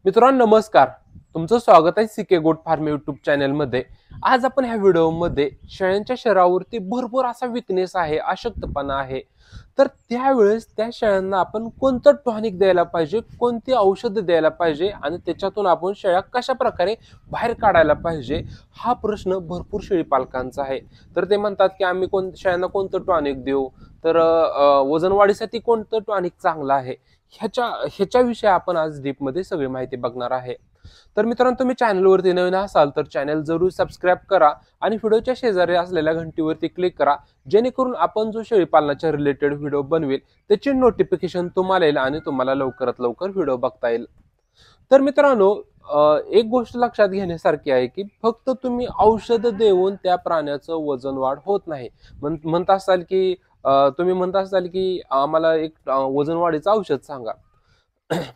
मित्रांनो नमस्कार. तुमचं स्वागत आहे सीके गोट फार्म यूट्यूब चॅनलमध्ये. आज आपण ह्या व्हिडिओमध्ये शेळ्यांच्या शरीरावरती भरपूर असा विकनेस आहे, अशक्तपणा आहे. तर त्यावेळेस त्या शेळ्यांना आपण कोणतं टॉनिक द्यायला पाहिजे, कोणती औषधं द्यायला पाहिजे आणि त्याच्यातून आपण शेळ्या कशा प्रकारे बाहेर काढायला पाहिजे, हा प्रश्न भरपूर शेळी पालकांचा आहे. तर ते म्हणतात की आम्ही शेळ्यांना कोणतं टॉनिक देऊ, तर वजन वाढीसाठी कोणतं टॉनिक चांगलं आहे, ह्याच्याविषयी आपण आज डीपमध्ये सगळी माहिती बघणार आहे. तर मित्रांनो, तुम्ही चॅनलवरती नवीन असाल तर चॅनल जरूर सबस्क्राईब करा आणि व्हिडिओच्या शेजारी असलेल्या घंटीवरती क्लिक करा, जेणेकरून आपण जो शेळीपालनाच्या रिलेटेड व्हिडिओ बनवेल त्याची नोटिफिकेशन तुम्हाला येईल आणि तुम्हाला लवकरात लवकर व्हिडिओ बघता येईल. तर मित्रांनो, एक गोष्ट लक्षात घेण्यासारखी आहे की फक्त तुम्ही औषध देऊन त्या प्राण्याचं वजन वाढ होत नाही. म्हणत असाल की तुम्ही म्हणत असाल की आम्हाला एक वजन वाढीचं औषध सांगा.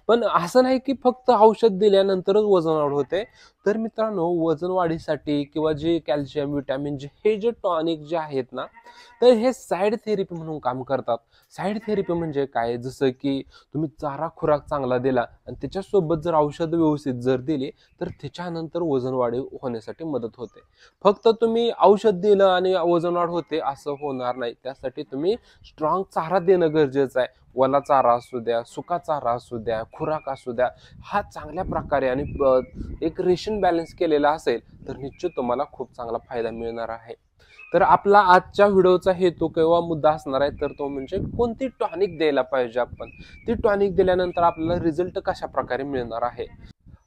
पण असं नाही की फक्त औषध दिल्यानंतरच वजन वाढ होते. तर मित्रांनो, वजन वाढीसाठी किंवा जे कॅल्शियम, व्हिटॅमिन जे हे जे टॉनिक जे आहेत ना, तर हे साईड थेरपी म्हणून काम करतात. साईड थेरपी म्हणजे काय? जसं की तुम्ही चारा खुराक चांगला दिला आणि त्याच्यासोबत जर औषध व्यवस्थित जर दिली तर त्याच्यानंतर वजन वाढ होण्यासाठी मदत होते. फक्त तुम्ही औषध दिलं आणि वजन वाढ होते असं होणार नाही. त्यासाठी तुम्ही स्ट्रॉंग चारा देणं गरजेचं आहे. ओला चारा असू द्या, सुका चारा असू द्या, खुराक असू द्या, हा चांगल्या प्रकारे आणि एक रेशन बॅलन्स केलेला असेल तर निश्चित तुम्हाला खूप चांगला फायदा मिळणार आहे. तर आपला आजच्या व्हिडिओचा हेतू किंवा मुद्दा असणार आहे तर तो म्हणजे कोणती टॉनिक द्यायला पाहिजे आपण, ती टॉनिक दिल्यानंतर आपल्याला रिझल्ट कशा प्रकारे मिळणार आहे.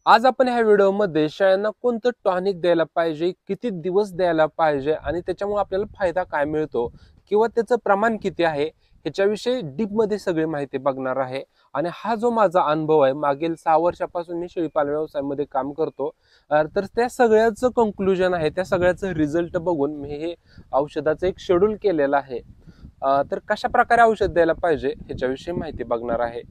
आज आपण ह्या व्हिडिओमध्ये शेळ्यांना कोणतं टॉनिक द्यायला पाहिजे, किती दिवस द्यायला पाहिजे आणि त्याच्यामुळे आपल्याला फायदा काय मिळतो किंवा त्याचं प्रमाण किती आहे, ह्याच्याविषयी डीपमध्ये सगळी माहिती बघणार आहे. आणि हा जो माझा अनुभव आहे, मागील 6 वर्षापासून मी शेळीपालन व्यवसायामध्ये काम करतो. तर त्या सगळ्याचं कंक्लुजन आहे, त्या सगळ्याचं रिझल्ट बघून मी हे औषधाचं एक शेड्यूल केलेलं आहे. तर कशा प्रकारे औषध द्यायला पाहिजे ह्याच्याविषयी माहिती बघणार आहे.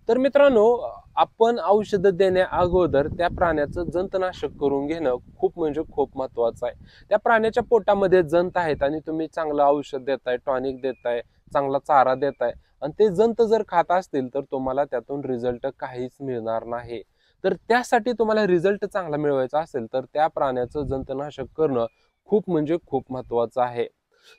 तर मित्रांनो, आपण औषध देण्या अगोदर त्या प्राण्याचं जंतनाशक करून घेणं खूप म्हणजे खूप महत्वाचं आहे. त्या प्राण्याच्या पोटामध्ये जंत आहेत आणि तुम्ही चांगलं औषध देताय, टॉनिक देताय, चांगला चारा देताय आणि ते जंत जर खात असतील तर तुम्हाला त्यातून रिझल्ट काहीच मिळणार नाही. तर त्यासाठी तुम्हाला रिझल्ट चांगला मिळवायचा असेल तर त्या प्राण्याचं जंतनाशक करणं खूप म्हणजे खूप महत्वाचं आहे.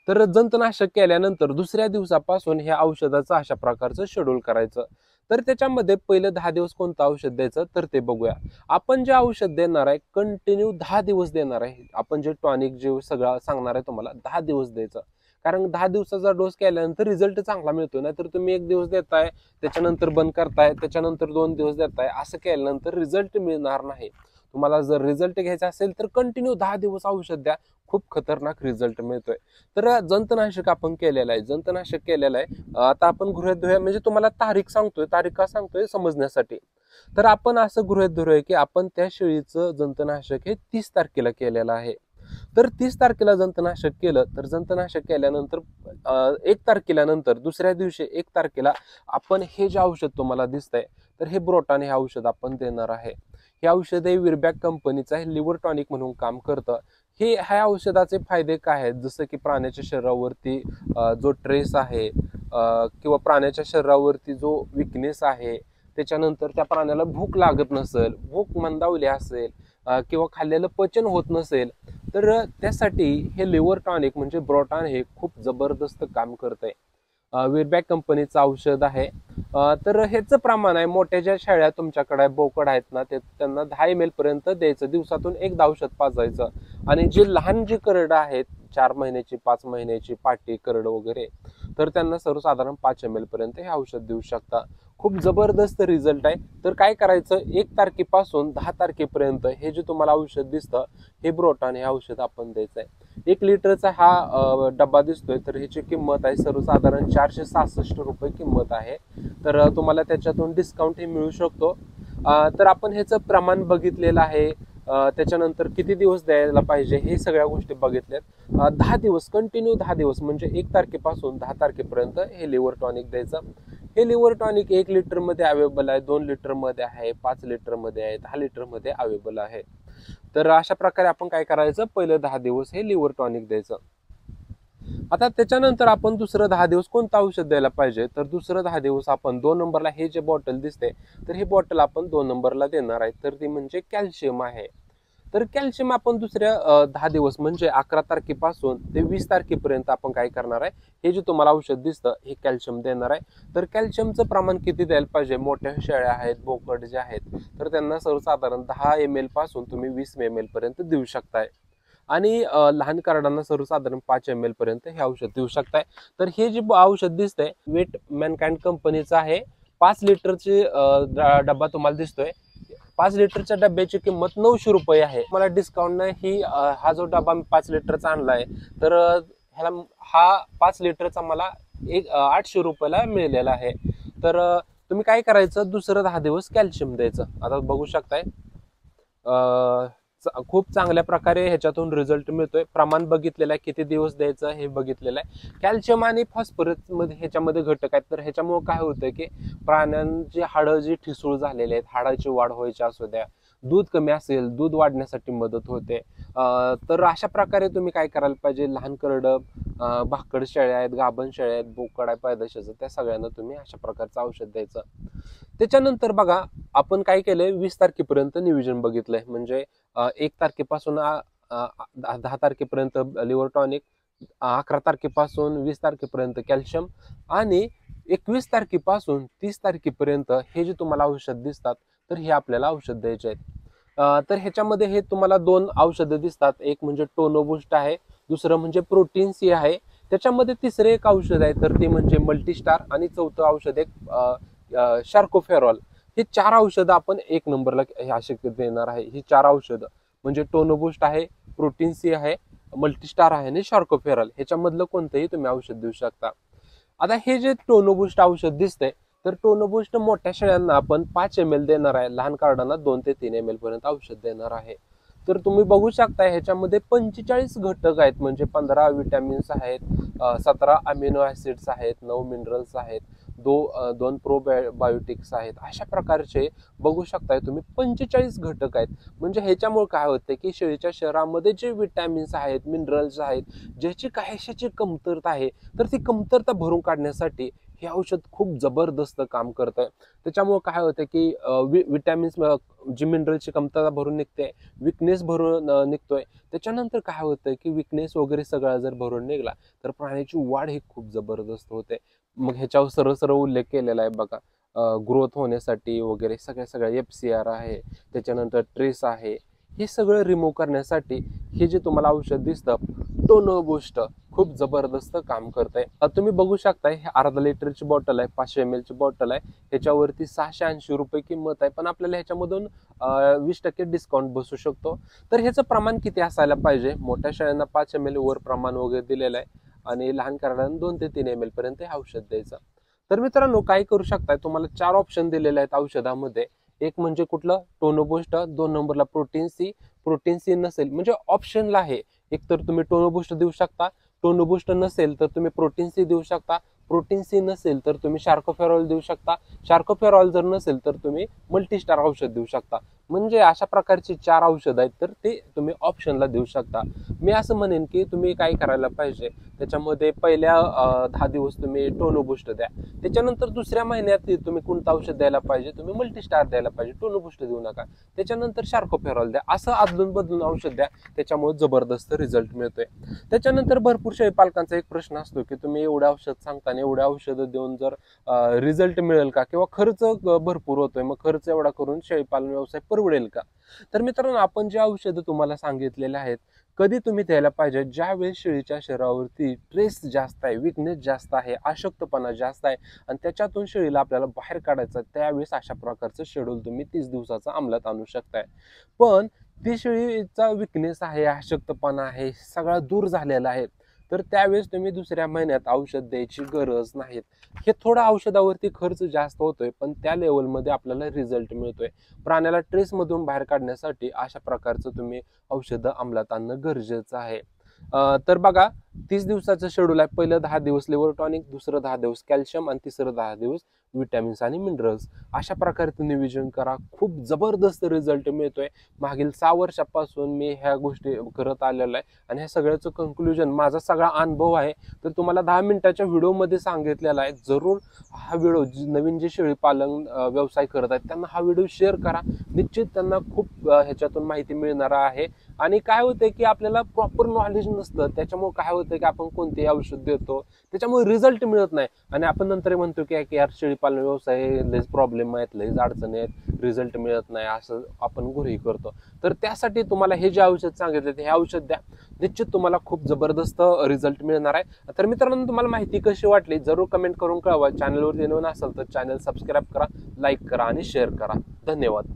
तर जंतनाशक केल्यानंतर दुसऱ्या दिवसापासून ह्या औषधाचं अशा प्रकारचं शेड्यूल करायचं. तर त्याच्यामध्ये पहिलं 10 दिवस कोणतं औषध द्यायचं तर ते बघूया. आपण जे औषध देणार आहे कंटिन्यू 10 दिवस देणार आहे. आपण जे टॉनिक जे सगळं सांगणार आहे तुम्हाला 10 दिवस द्यायचं. कारण 10 दिवसाचा डोस केल्यानंतर रिझल्ट चांगला मिळतो. नाहीतर तुम्ही 1 दिवस देताय, त्याच्यानंतर बंद करताय, त्याच्यानंतर 2 दिवस देताय, असं केल्यानंतर रिझल्ट मिळणार नाही. तुम्हाला जर रिझल्ट घ्यायचा असेल तर कंटिन्यू 10 दिवस औषध द्या, खूप खतरनाक रिझल्ट मिळतोय. तर जंतनाशक आपण केलेलं आहे, जंतनाशक केलेलं आहे. आता आपण गृहीत धरूया, म्हणजे तुम्हाला तारीख सांगतोय, तारीख का सांगतोय समजण्यासाठी. तर आपण असं गृहीत धरूया की आपण त्या शेळीचं जंतनाशक हे 30 तारखेला केलेलं आहे. तर 30 तारखेला जंतनाशक केलं तर जंतनाशक केल्यानंतर 1 तारखेला नंतर दुसऱ्या दिवशी 1 तारखेला आपण हे जे औषध तुम्हाला दिसतंय तर हे ब्रोटान हे औषध आपण देणार आहे. हे औषध हे विरबॅक कंपनीचं आहे, लिव्हर टॉनिक म्हणून काम करतं. ह्या औषधाचे फायदे काय आहेत, जसं की प्राण्याच्या शरीरावरती जो ट्रेस आहे किंवा प्राण्याच्या शरीरावरती जो विकनेस आहे, त्याच्यानंतर त्या प्राण्याला भूक लागत नसेल, भूक मंदावली असेल किंवा खाल्लेलं पचन होत नसेल, तर त्यासाठी हे लिव्हर टॉनिक म्हणजे ब्रोटान हे खूप जबरदस्त काम करत आहे. विरबॅक कंपनीचं औषध आहे. तर ह्याचं प्रमाण आहे, मोठ्या ज्या शेळ्या तुमच्याकडे बोकड आहेत ना, त्यांना 10 ml पर्यंत द्यायचं, दिवसातून एकदा औषध पाजायचं. आणि जे लहान जी करडं आहेत 4 महिन्याची, 5 महिन्याची पाटी करड वगैरे, तर त्यांना सर्वसाधारण 5 ml पर्यंत हे औषध देऊ शकता. खूप जबरदस्त रिझल्ट आहे. तर काय करायचं, 1 तारखेपासून 10 तारखेपर्यंत हे जे तुम्हाला औषध दिसतं हे ब्रोटान हे औषध आपण द्यायचं आहे. 1 लिटरचा हा डब्बा दिसतोय, तर ह्याची किंमत आहे सर्वसाधारण 466 रुपये किंमत आहे. तर तुम्हाला त्याच्यातून डिस्काउंट हे मिळू शकतो. तर आपण ह्याचं प्रमाण बघितलेलं आहे. त्याच्यानंतर किती दिवस द्यायला पाहिजे हे सगळ्या गोष्टी बघितल्यात. 10 दिवस कंटिन्यू 10 दिवस म्हणजे 1 तारखेपासून 10 तारखेपर्यंत हे लिव्हर टॉनिक द्यायचं. हे लिव्हर टॉनिक 1 लिटरमध्ये अवेलेबल आहे, 2 लिटरमध्ये आहे, 5 लिटरमध्ये आहे, 10 लिटरमध्ये अवेलेबल आहे. तर अशा प्रकारे आपण काय करायचं, पहिलं 10 दिवस हे लिव्हर टॉनिक द्यायचं. आता त्याच्यानंतर आपण दुसरं 10 दिवस कोणतं औषध द्यायला पाहिजे, तर दुसरं 10 दिवस आपण 2 नंबरला हे जे बॉटल दिसते, तर ही बॉटल आपण 2 नंबरला देणार आहे. तर ती म्हणजे कॅल्शियम आहे. तर कॅल्शियम आपण दुसऱ्या 10 दिवस म्हणजे 11 तारखेपासून ते 20 तारखेपर्यंत आपण काय करणार आहे, हे जे तुम्हाला औषध दिसतं हे कॅल्शियम देणार आहे. तर कॅल्शियमचं प्रमाण किती द्यायला पाहिजे, मोठ्या शेळ्या आहेत, बोकड जे आहेत, तर त्यांना सर्वसाधारण 10 ml पासून तुम्ही 20 ml पर्यंत देऊ शकताय. आणि लहान कार्डांना सर्वसाधारण 5 ml पर्यंत हे औषध देऊ शकताय. तर हे जे औषध दिसतंय वेट मॅनकाइंड कंपनीचं आहे. 5 लिटरची डब्बा तुम्हाला दिसतोय. 5 लिटरच्या डब्याची किंमत 900 रुपये आहे. मला डिस्काउंट ही हा जो डबा मी 5 लिटरचा आणलाय, तर ह्याला हा 5 लिटरचा मला 800 रुपयाला मिळालेला आहे. तर तुम्ही काय करायचं, दुसरं 10 दिवस कॅल्शियम द्यायचं. आता बघू शकताय खूप चांगल्या प्रकारे ह्याच्यातून रिझल्ट मिळतोय. प्रमाण बघितलेलं आहे, किती दिवस द्यायचं हे बघितलेलं आहे. कॅल्शियम आणि फॉस्फरस मध्ये ह्याच्यामध्ये घटक आहेत. तर ह्याच्यामुळे काय होतं की प्राण्यांची हाडं जी ठिसूळ झालेली आहेत, हाडाची वाढ व्हायची असू द्या, दूध कमी असेल, दूध वाढण्यासाठी मदत होते. तर अशा प्रकारे तुम्ही काय करायला पाहिजे, लहान करडं, भाकड शेळ्या आहेत, गाभण शेळ्या आहेत, बोकड आहे पैदाशीचं, त्या सगळ्यांना तुम्ही अशा प्रकारचं औषध द्यायचं. त्याच्यानंतर बघा आपण काय केलंय, 20 तारखेपर्यंत नियोजन बघितलंय. म्हणजे 1 तारखेपासून 10 तारखेपर्यंत लिव्हर टॉनिक, 11 तारखेपासून 20 तारखेपर्यंत कॅल्शियम आणि 21 तारखेपासून 30 तारखेपर्यंत हे जे तुम्हाला औषध दिसतात, तर हे आपल्याला औषध द्यायचे आहेत. तर ह्याच्यामध्ये हे तुम्हाला 2 औषधं दिसतात. एक म्हणजे टोनोबूस्ट आहे, दुसरं म्हणजे प्रोटीन सी आहे. त्याच्यामध्ये तिसरे एक औषध आहे, तर ते म्हणजे मल्टीस्टार आणि चौथं औषध एक शार्कोफेरॉल. हे 4 औषधं आपण 1 नंबरला असे देणार आहे. ही 4 औषधं म्हणजे टोनोबूस्ट आहे, प्रोटीन सी आहे, मल्टीस्टार आहे आणि शार्कोफेरॉल. ह्याच्यामधलं कोणतंही तुम्ही औषध देऊ शकता. आता हे जे टोनोबूस्ट औषध दिसतंय, तर टोनोबूस्ट मोठ्या शेळ्यांना आपण 5 ml देणार आहे, लहान कार्डांना 2 ते 3 ml पर्यंत औषध देणार आहे. तर तुम्ही बघू शकता ह्याच्यामध्ये 45 घटक आहेत. म्हणजे 15 विटॅमिन्स आहेत, 17 अमिनो ऍसिड्स आहेत, 9 मिनरल्स आहेत, 2 प्रोबायोटिक्स आहेत. अशा प्रकारचे बघू शकताय तुम्ही 45 घटक आहेत. म्हणजे ह्याच्यामुळे काय होतं की शेळीच्या शरीरामध्ये जे विटॅमिन्स आहेत, मिनरल्स आहेत, ज्याची काहीशाची कमतरता आहे, तर ती कमतरता भरून काढण्यासाठी हे औषध खूप जबरदस्त काम करत आहे. त्याच्यामुळे काय होतं की विटॅमिन्स, जी मिनरलची कमतरता भरून निघते, विकनेस भरून निघतोय. त्याच्यानंतर काय होतं की विकनेस वगैरे सगळा जर भरून निघला, तर प्राण्याची वाढ ही खूप जबरदस्त होते. मग ह्याच्यावर सरळ सरळ उल्लेख केलेला आहे बघा, ग्रोथ होण्यासाठी वगैरे सगळ्या सगळ्या FCR आहे, त्याच्यानंतर ट्रेस आहे. हे सगळं रिमूव्ह करण्यासाठी हे जे तुम्हाला औषध दिसतं टोनोबूस्ट खूप जबरदस्त काम करतंय. तुम्ही बघू शकताय हे अर्धा लिटरची बॉटल आहे, 500 ml ची बॉटल आहे. ह्याच्यावरती 680 रुपये किंमत आहे, पण आपल्याला ह्याच्यामधून 20% डिस्काउंट बसू शकतो. तर ह्याचं प्रमाण किती असायला पाहिजे, मोठ्या शेळ्यांना 5 ml वर प्रमाण वगैरे दिलेलं आहे आणि लहान कार्डांना 2 ते 3 ml पर्यंत हे औषध द्यायचं. तर मित्रांनो काय करू शकताय, तुम्हाला 4 ऑप्शन दिलेले आहेत औषधामध्ये. एक म्हणजे कुठलं, टोनोबूस्ट. 2 नंबरला प्रोटीन सी. प्रोटीन सी नसेल म्हणजे ऑप्शनला आहे, एक तर तुम्ही टोनोबूस्ट देऊ शकता, टोनोबूस्ट नसेल तर तुम्ही प्रोटीन सी देऊ शकता, प्रोटीन सी नसेल तर तुम्ही शार्कोफेरॉल देऊ शकता, शार्कोफेरॉल जर नसेल तर तुम्ही मल्टीस्टार औषध देऊ शकता. म्हणजे अशा प्रकारची 4 औषध आहेत, तर ते तुम्ही ऑप्शनला देऊ शकता. मी असं म्हणेन की तुम्ही काय करायला पाहिजे, त्याच्यामध्ये पहिल्या 10 दिवस तुम्ही टोनोबूस्ट द्या. त्याच्यानंतर दुसऱ्या महिन्यात तुम्ही कोणतं औषध द्यायला पाहिजे, तुम्ही मल्टीस्टार द्यायला पाहिजे, टोनोबूस्ट देऊ नका. त्याच्यानंतर शार्कोफेरॉल द्या. असं अदलून बदलून औषध द्या, त्याच्यामुळे जबरदस्त रिझल्ट मिळतोय. त्याच्यानंतर भरपूर शेळीपालकांचा एक प्रश्न असतो की तुम्ही एवढे औषध सांगता आणि एवढे औषधं देऊन जर रिझल्ट मिळेल का, किंवा खर्च भरपूर होतोय, मग खर्च एवढा करून शेळीपालन व्यवसाय परवडेल का. तर मित्रांनो आपण जे औषधं तुम्हाला सांगितलेले आहेत, कधी तुम्ही द्यायला पाहिजे, ज्यावेळेस शेळीच्या शरीरावरती स्ट्रेस जास्त आहे, विकनेस जास्त आहे, अशक्तपणा जास्त आहे आणि त्याच्यातून शेळीला आपल्याला बाहेर काढायचं, त्यावेळेस अशा प्रकारचं शेड्यूल तुम्ही 30 दिवसाचं अंमलात आणू शकताय. पण ती शेळीचा विकनेस आहे, अशक्तपणा आहे, सगळा दूर झालेला आहे, तर त्यावेळेस तुम्ही दुसऱ्या महिन्यात औषध द्यायची गरज नाही. हे थोडा औषधावरती खर्च जास्त होतोय, पण त्या लेवलमध्ये आपल्याला रिझल्ट मिळतोय. प्राण्याला ट्रेसमधून बाहेर काढण्यासाठी अशा प्रकारचं तुम्ही औषधं अंमलात आणणं गरजेचं आहे. तर बघा 30 दिवसाचं शेड्यूल आहे. पहिलं 10 दिवस लिव्हर टॉनिक, दुसरं 10 दिवस कॅल्शियम आणि तिसरं 10 दिवस विटॅमिन्स आणि मिनरल्स अशा प्रकारे नियोजन करा. खूप जबरदस्त रिझल्ट मिळतोय. मागील 6 वर्षापासून मी ह्या गोष्टी करत आलेलो आहे आणि ह्या सगळ्याचं कन्क्लुजन माझा सगळा अनुभव आहे तर तुम्हाला 10 मिनिटाच्या व्हिडिओमध्ये सांगितलेला आहे. जरूर हा व्हिडिओ नवीन जे शेळी पालन व्यवसाय करत आहेत त्यांना हा व्हिडिओ शेअर करा. निश्चित त्यांना खूप ह्याच्यातून माहिती मिळणार आहे. आणि काय होतंय की आपल्याला प्रॉपर नॉलेज नसतं, त्याच्यामुळे काय होतं की आपण कोणतेही औषध देतो त्याच्यामुळे रिझल्ट मिळत नाही आणि आपण नंतर म्हणतो की यार शेळी पालन व्यवसाय लयच प्रॉब्लेम आहेत, लयच अडचणी आहेत, रिझल्ट मिळत नाही असं आपण गृहीत करतो. तर त्यासाठी तुम्हाला हे जे औषध सांगितले हे औषध द्या, निश्चित तुम्हाला खूप जबरदस्त रिझल्ट मिळणार आहे. तर मित्रांनो तुम्हाला माहिती कशी वाटली जरूर कमेंट करून कळवा. चॅनलवरती नवीन असाल तर चॅनल सबस्क्राईब करा, लाईक करा आणि शेअर करा. धन्यवाद.